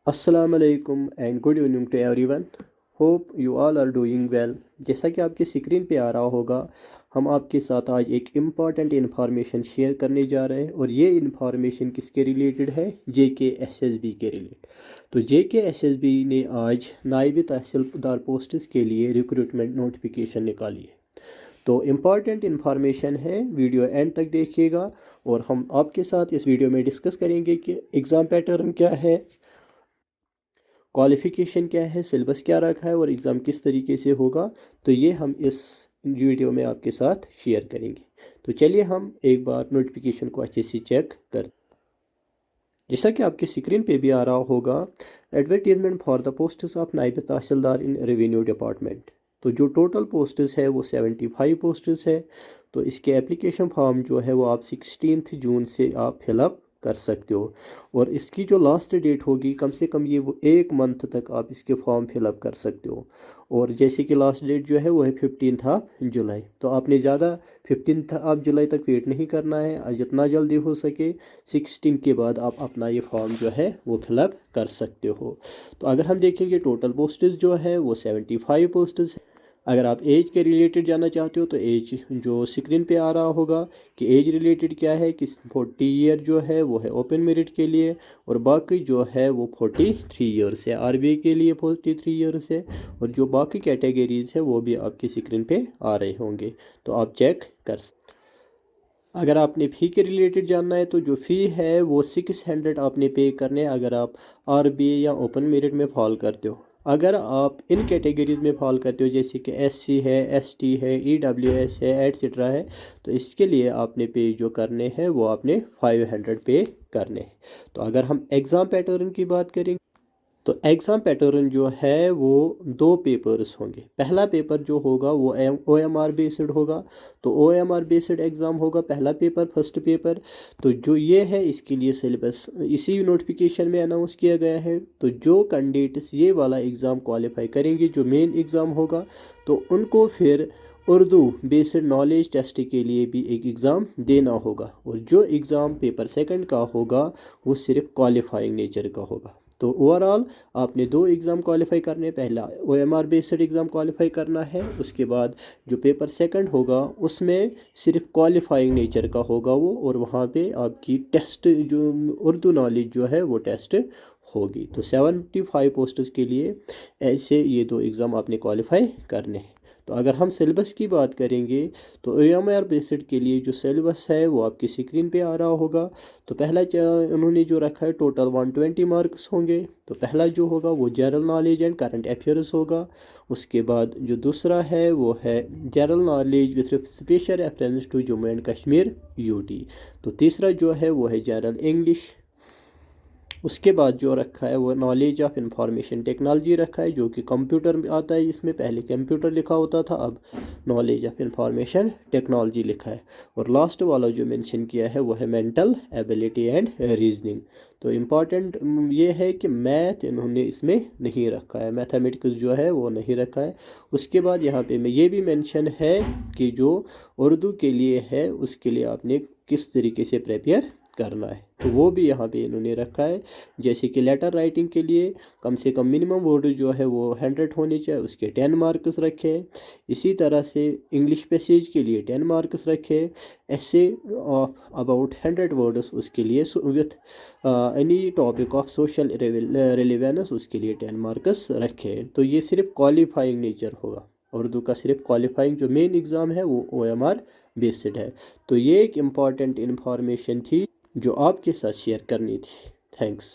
अस्सलाम वालेकुम and good evening to everyone. Hope you all are doing well. जैसा कि आपकी स्क्रीन पे आ रहा होगा, हम आपके साथ आज एक इम्पॉर्टेंट इन्फॉर्मेशन शेयर करने जा रहे हैं और ये इन्फॉर्मेशन किसके रिलेटेड है? JKSSB के रिलेटेड। तो JKSSB ने आज नायब तहसीलदार पोस्ट्स के लिए रिक्रूटमेंट नोटिफिकेशन निकाली है। तो इम्पॉर्टेंट इन्फॉर्मेशन है, वीडियो एंड तक देखिएगा और हम आपके साथ इस वीडियो में डिस्कस करेंगे कि एग्ज़ाम पैटर्न क्या है, क्वालिफ़िकेशन क्या है, सिलेबस क्या रखा है और एग्ज़ाम किस तरीके से होगा। तो ये हम इस वीडियो में आपके साथ शेयर करेंगे। तो चलिए हम एक बार नोटिफिकेशन को अच्छे से चेक कर। जैसा कि आपकी स्क्रीन पे भी आ रहा होगा, advertisement for the posts of नायब तहसीलदार इन रेवेन्यू डिपार्टमेंट। तो जो टोटल पोस्ट्स है वो 75 पोस्ट्स है। तो इसके एप्लीकेशन फॉर्म जो है वो आप 16 जून से आप फिलअप कर सकते हो और इसकी जो लास्ट डेट होगी, कम से कम ये वो 1 मंथ तक आप इसके फॉर्म फिलअप कर सकते हो। और जैसे कि लास्ट डेट जो है वो है 15 जुलाई। तो आपने ज़्यादा 15 जुलाई तक वेट नहीं करना है, जितना जल्दी हो सके 16 के बाद आप अपना ये फॉर्म जो है वो फिलअप कर सकते हो। तो अगर हम देखेंगे टोटल पोस्ट्स जो है वो 75 पोस्ट्स। अगर आप एज के रिलेटेड जानना चाहते हो तो एज जो स्क्रीन पे आ रहा होगा कि एज रिलेटेड क्या है कि 40 ईयर जो है वो है ओपन मेरिट के लिए और बाकी जो है वो 43 ईयर्स है। RBI के लिए 43 ईयर्स है और जो बाकी कैटेगरीज है वो भी आपकी स्क्रीन पे आ रहे होंगे, तो आप चेक कर। अगर आपने फ़ी के रिलेटेड जानना है तो जो फ़ी है वो 600 आपने पे करने अगर आप RBI या ओपन मेरिट में फॉल करते हो। अगर आप इन कैटेगरीज में फॉल करते हो जैसे कि SC है, ST है, EWS है, एटसेट्रा है, तो इसके लिए आपने पे जो करने हैं वो आपने 500 पे करने हैं। तो अगर हम एग्ज़ाम पैटर्न की बात करेंगे तो एग्ज़ाम पैटर्न जो है वो 2 पेपर्स होंगे। पहला पेपर जो होगा वो OMR बेस्ड होगा। तो OMR बेस्ड एग्ज़ाम होगा पहला पेपर, फर्स्ट पेपर। तो जो ये है इसके लिए सिलेबस इसी नोटिफिकेशन में अनाउंस किया गया है। तो जो कैंडिडेट्स ये वाला एग्ज़ाम क्वालिफाई करेंगे, जो मेन एग्ज़ाम होगा, तो उनको फिर उर्दू बेस्ड नॉलेज टेस्ट के लिए भी एक एग्ज़ाम देना होगा और जो एग्ज़ाम पेपर सेकंड का होगा वो सिर्फ क्वालिफाइंग नेचर का होगा। तो ओवरऑल आपने 2 एग्ज़ाम क्वालिफाई करने, पहला OMR बेस्ड एग्ज़ाम क्वालिफाई करना है, उसके बाद जो पेपर सेकंड होगा उसमें सिर्फ क्वालिफाइंग नेचर का होगा वो, और वहाँ पे आपकी टेस्ट जो उर्दू नॉलेज जो है वो टेस्ट होगी। तो 75 पोस्ट्स के लिए ऐसे ये 2 एग्ज़ाम आपने क्वालिफाई करने हैं। तो अगर हम सिलेबस की बात करेंगे तो OMR बेस्ड के लिए जो सिलेबस है वो आपकी स्क्रीन पे आ रहा होगा। तो पहला उन्होंने जो रखा है टोटल 120 मार्क्स होंगे। तो पहला जो होगा वो general knowledge and current affairs होगा। उसके बाद जो दूसरा है वो है general knowledge with special reference to Jammu and Kashmir UT। तो तीसरा जो है वो है जनरल इंग्लिश। उसके बाद जो रखा है वो नॉलेज ऑफ इंफॉर्मेशन टेक्नोलॉजी रखा है, जो कि कंप्यूटर में आता है। इसमें पहले कंप्यूटर लिखा होता था, अब नॉलेज ऑफ इंफॉर्मेशन टेक्नोलॉजी लिखा है। और लास्ट वाला जो मेंशन किया है वो है मेंटल एबिलिटी एंड रीजनिंग। तो इम्पॉर्टेंट ये है कि मैथ इन्होंने इसमें नहीं रखा है, मैथमेटिक्स जो है वो नहीं रखा है। उसके बाद यहाँ पे मैं ये भी मेंशन है कि जो उर्दू के लिए है उसके लिए आपने किस तरीके से प्रिपेयर करना है, तो वो भी यहाँ पे इन्होंने रखा है। जैसे कि लेटर राइटिंग के लिए कम से कम मिनिमम वर्ड जो है वो 100 होने चाहिए, उसके 10 मार्क्स रखे। इसी तरह से इंग्लिश पैसेज के लिए 10 मार्क्स रखे। ऐसे अबाउट 100 वर्ड्स उसके लिए with any topic of social relevance उसके लिए 10 मार्क्स रखे। तो ये सिर्फ क्वालिफाइंग नेचर होगा, उर्दू का सिर्फ क्वालिफाइंग जो मेन एग्ज़ाम है वो OMR बेस्ड है। तो ये एक इम्पॉर्टेंट इन्फॉर्मेशन थी जो आपके साथ शेयर करनी थी। थैंक्स।